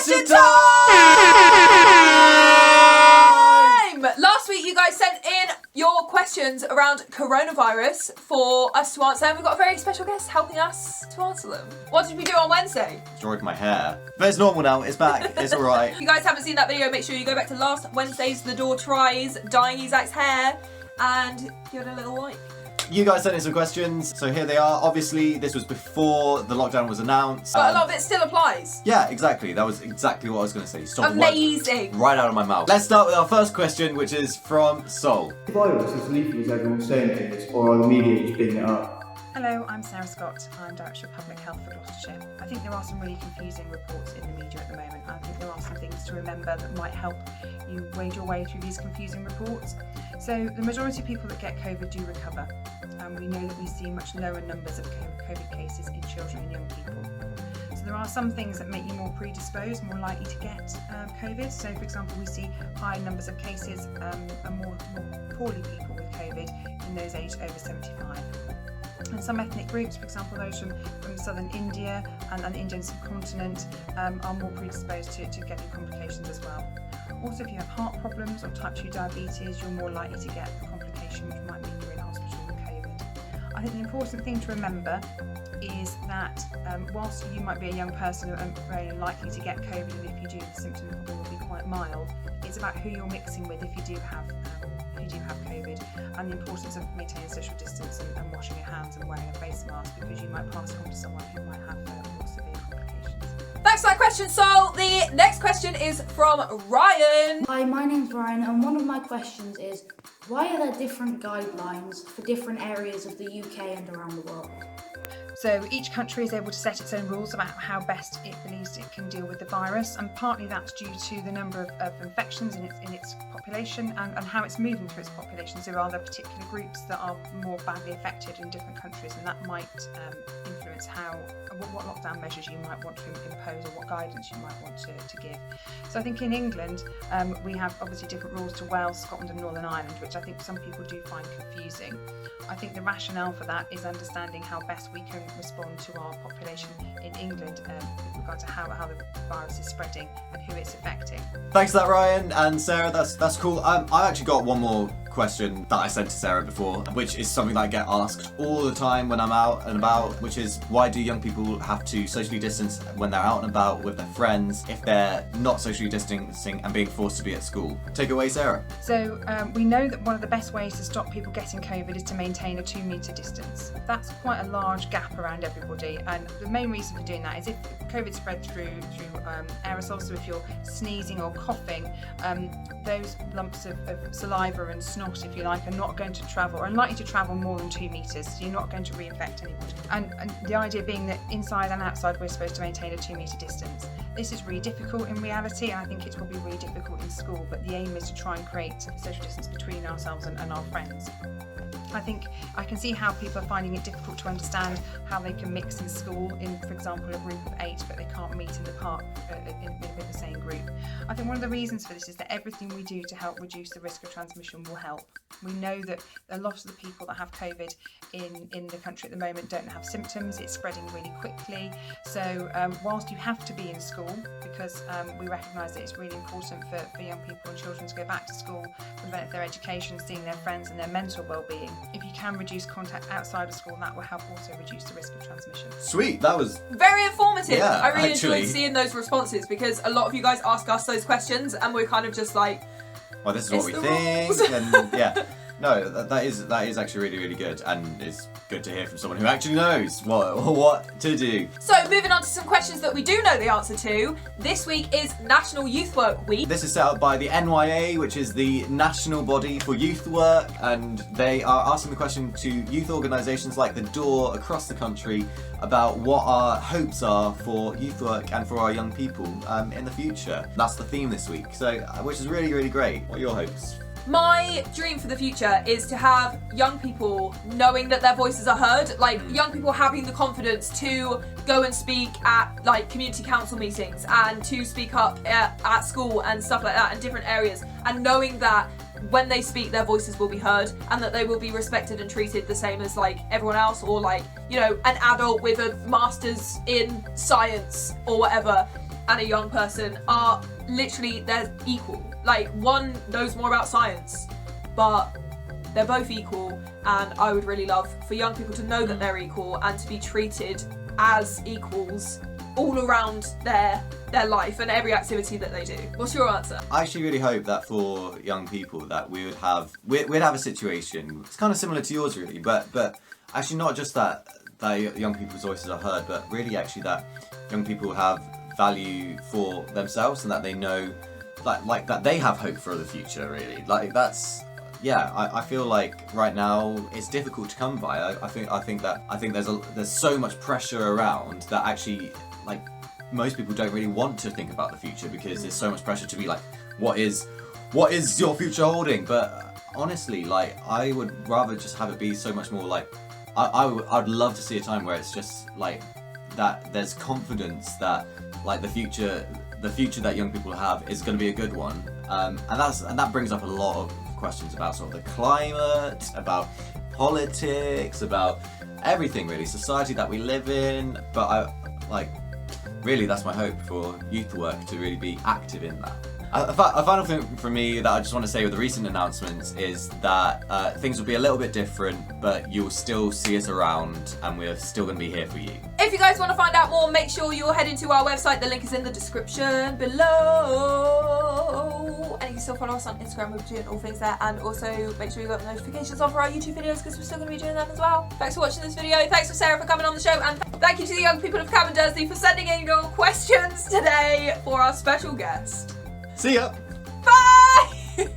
question time! Last week you guys sent in your questions around coronavirus for us to answer, and we've got a very special guest helping us to answer them. What did we do on Wednesday? Destroyed my hair. But it's normal now, it's back, it's alright. If you guys haven't seen that video, make sure you go back to last Wednesday's The Door Tries dyeing Isak's hair and give it a little like. You guys sent in some questions, so here they are. Obviously, this was before the lockdown was announced. But a lot of it still applies. Yeah, exactly. That was exactly what I was going to say. Stop Amazing. Right out of my mouth. Let's start with our first question, which is from Sol. The virus is lethal as everyone's saying it is, or are the media just bigging it up? Hello, I'm Sarah Scott. I'm Director of Public Health for Gloucestershire. I think there are some really confusing reports in the media at the moment. I think there are some things to remember that might help you wade your way through these confusing reports. So the majority of people that get COVID do recover. We know that we see much lower numbers of COVID cases in children and young people. So there are some things that make you more predisposed, more likely to get COVID. So for example, we see higher numbers of cases and more poorly people with COVID in those aged over 75. And some ethnic groups, for example those from southern India and the Indian subcontinent, are more predisposed to getting complications as well. Also, if you have heart problems or type 2 diabetes, you're more likely to get a complication which might mean you're in hospital with COVID. I think the important thing to remember is that whilst you might be a young person and very likely to get COVID, and if you do, the symptoms probably will be quite mild, it's about who you're mixing with if you do have COVID, and the importance of maintaining social distance and washing your hands and wearing a face mask, because you might pass it on to someone who might have more severe complications. Thanks for that question, Sol. The next question is from Ryan. Hi, my name's Ryan, and one of my questions is, why are there different guidelines for different areas of the UK and around the world? So each country is able to set its own rules about how best it believes it can deal with the virus, and partly that's due to the number of infections in its population and how it's moving through its population. So are there particular groups that are more badly affected in different countries, and that might influence what lockdown measures you might want to impose or what guidance you might want to give. So I think in England we have obviously different rules to Wales, Scotland and Northern Ireland, which I think some people do find confusing. I think the rationale for that is understanding how best we can respond to our population in England with regard to how the virus is spreading and who it's affecting. Thanks for that, Ryan and Sarah. That's cool. I actually got one more question that I sent to Sarah before, which is something that I get asked all the time when I'm out and about, which is, why do young people have to socially distance when they're out and about with their friends if they're not socially distancing and being forced to be at school? Take it away, Sarah. So we know that one of the best ways to stop people getting COVID is to maintain a 2-metre distance. That's quite a large gap around everybody, and the main reason for doing that is if COVID spread through aerosols, so if you're sneezing or coughing, those lumps of saliva and snot, if you like, are not going to travel, or unlikely to travel more than 2 metres, so you're not going to reinfect anybody. And the idea being that inside and outside we're supposed to maintain a 2-metre distance. This is really difficult in reality, and I think it's probably really difficult in school, but the aim is to try and create social distance between ourselves and our friends. I think I can see how people are finding it difficult to understand how they can mix in school in, for example, a group of 8, but they can't meet in the park with the same group. I think one of the reasons for this is that everything we do to help reduce the risk of transmission will help. We know that a lot of the people that have COVID in the country at the moment don't have symptoms. It's spreading really quickly. So whilst you have to be in school, because we recognise that it's really important for young people and children to go back to school for the benefit of their education, seeing their friends and their mental well-being, if you can reduce contact outside of school, that will help also reduce the risk of transmission. Sweet, that was very informative. Yeah, I really enjoyed seeing those responses, because a lot of you guys ask us those questions and we're kind of just like, well, this is what we think, and yeah. No, that is actually really, really good, and it's good to hear from someone who actually knows what to do. So moving on to some questions that we do know the answer to. This week is National Youth Work Week. This is set up by the NYA, which is the national body for youth work, and they are asking the question to youth organisations like The Door across the country about what our hopes are for youth work and for our young people in the future. That's the theme this week, so which is really, really great. What are your hopes? My dream for the future is to have young people knowing that their voices are heard, like young people having the confidence to go and speak at like community council meetings and to speak up at school and stuff like that in different areas, and knowing that when they speak their voices will be heard and that they will be respected and treated the same as like everyone else, or like, you know, an adult with a master's in science or whatever and a young person are literally, they're equal. Like, one knows more about science, but they're both equal, and I would really love for young people to know that they're equal and to be treated as equals all around their life and every activity that they do. What's your answer? I actually really hope that for young people that we'd have a situation, it's kind of similar to yours really, but actually not just that young people's voices are heard, but really actually that young people have value for themselves and that they know like that they have hope for the future really. Like that's, yeah, I feel like right now it's difficult to come by. I think there's so much pressure around that actually like most people don't really want to think about the future because there's so much pressure to be like, what is your future holding? But honestly, like I would rather just have it be so much more like I'd love to see a time where it's just like that there's confidence that like the future that young people have is going to be a good one, and that brings up a lot of questions about sort of the climate, about politics, about everything really, society that we live in. But really that's my hope for youth work, to really be active in that. A final thing from me that I just want to say with the recent announcements is that things will be a little bit different, but you'll still see us around and we're still going to be here for you. If you guys want to find out more, make sure you're heading to our website. The link is in the description below. And you can still follow us on Instagram. We're doing all things there. And also make sure you got the notifications on for our YouTube videos because we're still going to be doing them as well. Thanks for watching this video. Thanks for Sarah for coming on the show. And thank you to the young people of Cabin Dursley for sending in your questions today for our special guest. See ya! Bye!